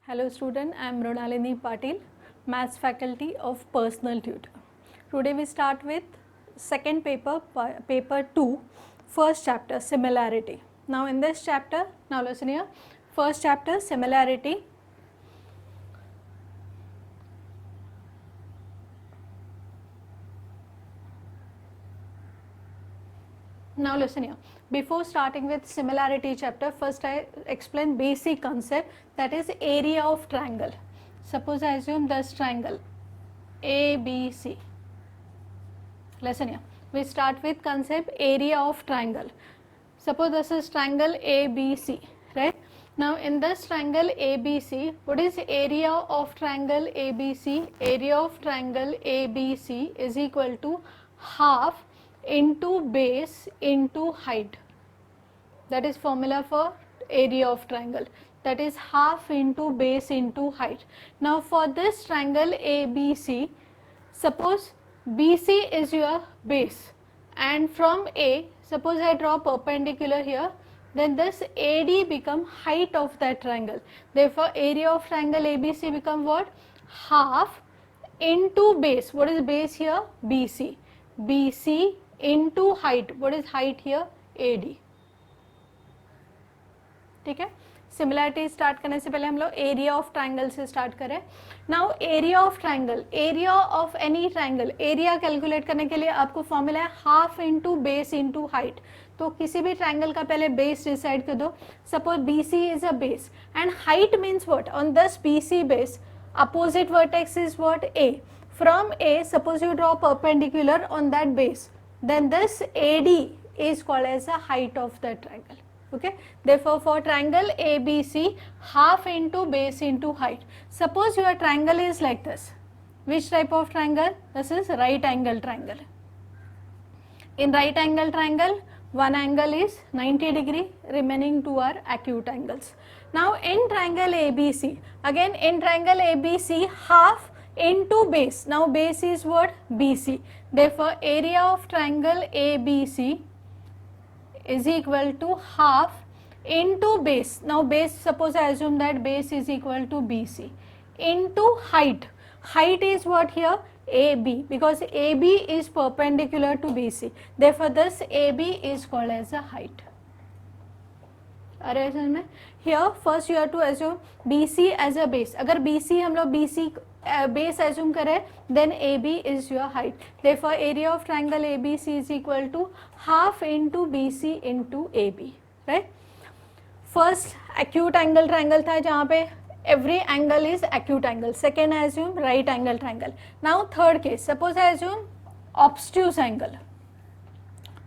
Hello student, I am Mrunalini Patil, Maths faculty of Personal Tutor. Today we start with second paper, paper 2, first chapter, similarity. Now in this chapter, now listen here, first chapter, similarity. Now listen here, before starting with similarity chapter, first I explain basic concept, that is area of triangle. Suppose I assume this triangle ABC. Listen here, we start with concept area of triangle. Suppose this is triangle ABC, right? Now in this triangle ABC, what is area of triangle ABC? Area of triangle ABC is equal to half into base into height. That is formula for area of triangle, that is half into base into height. Now for this triangle ABC, suppose BC is your base and from A, suppose I draw perpendicular here, then this AD become height of that triangle. Therefore area of triangle ABC become what? Half into base. What is base here? BC. BC into height. What is height here? AD. ठीक है, similarity start करने से पहले हम लोग area of triangle से start करें. Now area of triangle, area of any triangle, area calculate करने के लिए आपको फॉर्मूला है half into base into height. तो किसी भी ट्राइंगल का पहले बेस डिसाइड कर दो. Suppose B C is a base and height means what? On this B C base opposite vertex is what? A. From A suppose you draw perpendicular on that base, then this AD is called as the height of the triangle. Okay, therefore for triangle ABC, half into base into height. Suppose your triangle is like this. Which type of triangle? This is right angle triangle. In right angle triangle, one angle is 90 degree, remaining two are acute angles. Now in triangle ABC, again in triangle ABC, half into base. Now base is what? BC. Therefore area of triangle ABC is equal to half into base. Now base, suppose I assume that base is equal to BC into height. Height is what here? AB, because AB is perpendicular to BC. Therefore this AB is called as a height. अरे समझ में? Here first you have to assume BC as a base. अगर BC हम लोग BC base assume करें, then AB is your height. Therefore area of triangle ABC is equal to half into BC into AB, right? First acute angle triangle था जहाँ पे every angle is acute angle. Second I assume right angle triangle. Now third case, suppose I assume obtuse angle.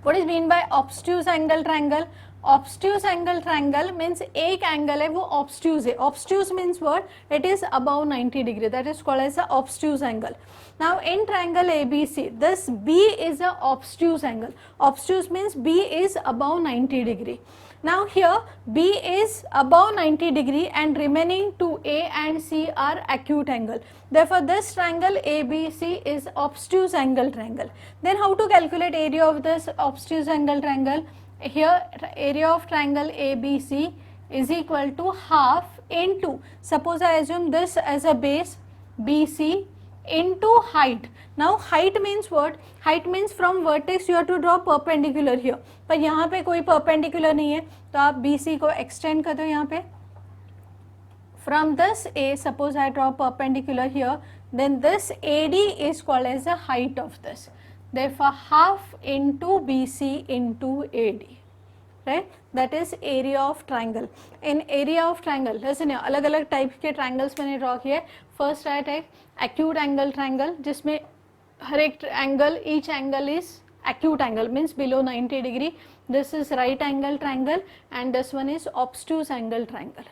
What is mean by obtuse angle triangle? Obtuse angle triangle means एक angle है वो obtuse है. Obtuse means what? It is above 90 degree. That is called as a obtuse angle. Now in triangle ABC, this B is a obtuse angle. Obtuse means B is above 90 degree. Now here B is above 90 degree and remaining two A and C are acute angle. Therefore this triangle ABC is obtuse angle triangle. Then how to calculate area of this obtuse angle triangle? Here area of triangle ABC is equal to half into, suppose I assume this as a base BC into height. Now height means what? Height means from vertex you have to draw perpendicular here. पर यहाँ पे कोई perpendicular नहीं है तो आप BC को extend कर दो यहाँ पे. From this A, suppose I draw perpendicular here, then this AD is called as the height of this. Therefore half into BC into AD, right? That is area of triangle. In area of triangle, listen here, अलग अलग type के triangles मैंने draw किए. First I take acute angle triangle जिसमें हर एक angle, each angle is acute angle means below 90 degree. This is right angle triangle and this one is obtuse angle triangle,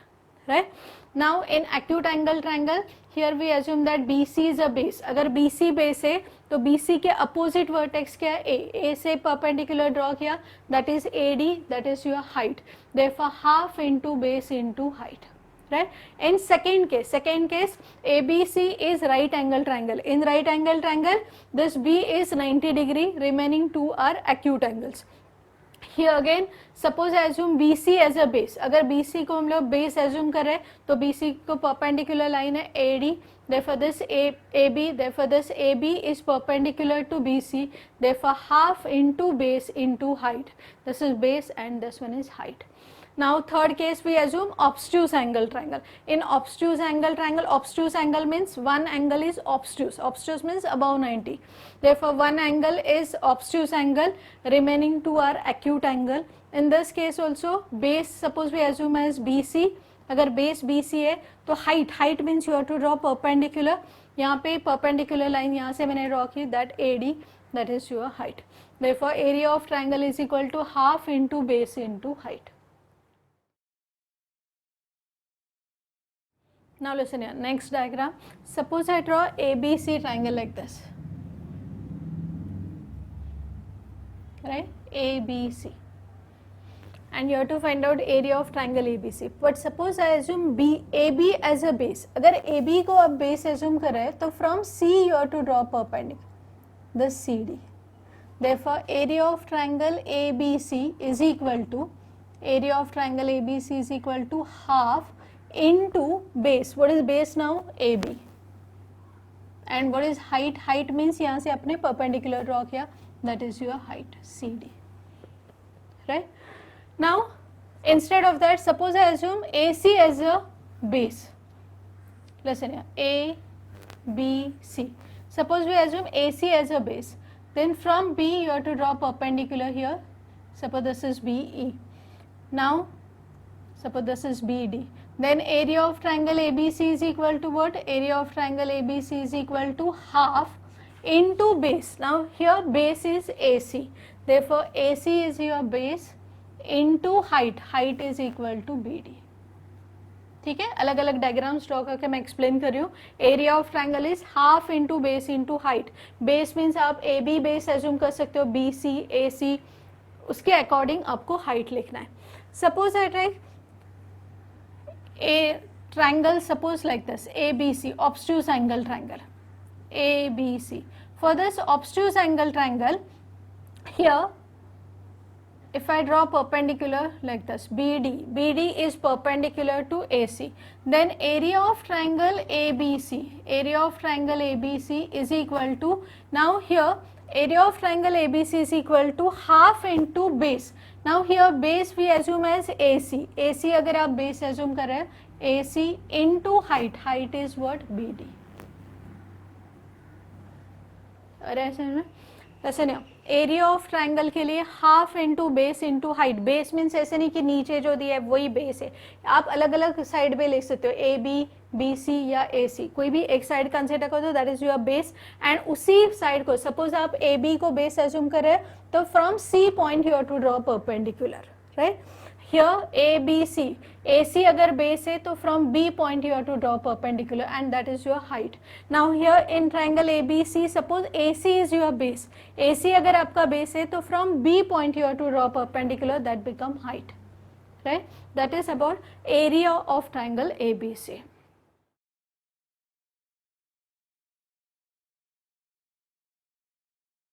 right? Now in acute angle triangle, here we assume that BC is a base. अगर BC base है तो BC के opposite vertex क्या है? A. A से perpendicular draw किया, that is AD, that is your height. Therefore half into base into height, right? In second case ABC is right angle triangle. In right angle triangle, this B is 90 degree, remaining two are acute angles. Here again suppose assume BC as a base, अगर BC को हम लोग base assume करें तो BC को perpendicular line है AD, therefore this AB, therefore this AB is perpendicular to BC, therefore half into base into height. This is base and this one is height. Now third case we assume obtuse angle triangle. In obtuse angle triangle, obtuse angle means one angle is obtuse. Obtuse means above 90. Therefore one angle is obtuse angle, remaining two are acute angle. In this case also base suppose we assume as BC, अगर base BC है तो height means you have to draw perpendicular. यहाँ पे perpendicular line यहाँ से मैंने draw की, that AD, that is your height. Therefore area of triangle is equal to half into base into height. Now listen here, next diagram. Suppose I draw ABC triangle like this, right? ABC, and you have to find out area of triangle ABC. But suppose I assume AB as a base. अगर AB को आप base assume कर रहे हैं तो from C you have to draw perpendicular, the CD. Therefore area of triangle ABC is equal to, area of triangle ABC is equal to half into base. What is base now? AB. And what is height? Height means यहाँ से अपने perpendicular draw किया, that is your height CD, right? Now instead of that, suppose I assume AC as a base. Listen here, A, B, C. Suppose we assume AC as a base, then from B you have to draw perpendicular here. Suppose this is BE. Now suppose this is BD. Then area of triangle ABC is equal to what? Area of triangle ABC is equal to half into base. Now here base is AC. Therefore AC is your base into height. Height is equal to BD. ठीक है, अलग अलग diagrams draw करके मैं explain कर रही हूँ. Area of triangle is half into base into height. Base means आप ए बी बेस एज्यूम कर सकते हो, बी सी ए सी, उसके अकॉर्डिंग आपको हाइट लिखना है. Suppose I try a triangle, suppose like this, ABC, obtuse angle triangle, ABC. For this obtuse angle triangle, here if I draw perpendicular like this, BD is perpendicular to AC, then area of triangle ABC, area of triangle ABC is equal to, now here area of triangle ABC is equal to half into base. Now here base we assume as AC. AC अगर आप base assume कर रहे हैं, AC into height. Height is what? BD. और ऐसे नहीं, area of triangle के लिए half into base into height. Base means ऐसे नहीं कि नीचे जो दिया है वही बेस है, आप अलग अलग साइड पे लिख सकते हो, ए बी, बी सी या ए सी, कोई भी एक साइड कंसिडर कर दो, that is your base. And उसी साइड को सपोज आप ए बी को बेस एज्यूम कर रहे हैं तो from C point you have to draw perpendicular, right. Here A B C, A C अगर बेस है तो from B point you have to draw perpendicular and that is your height. Now here in triangle A B C, suppose A C is your base. A C अगर आपका base है तो from B point you have to draw perpendicular, that become height, right. That is about area of triangle A B C.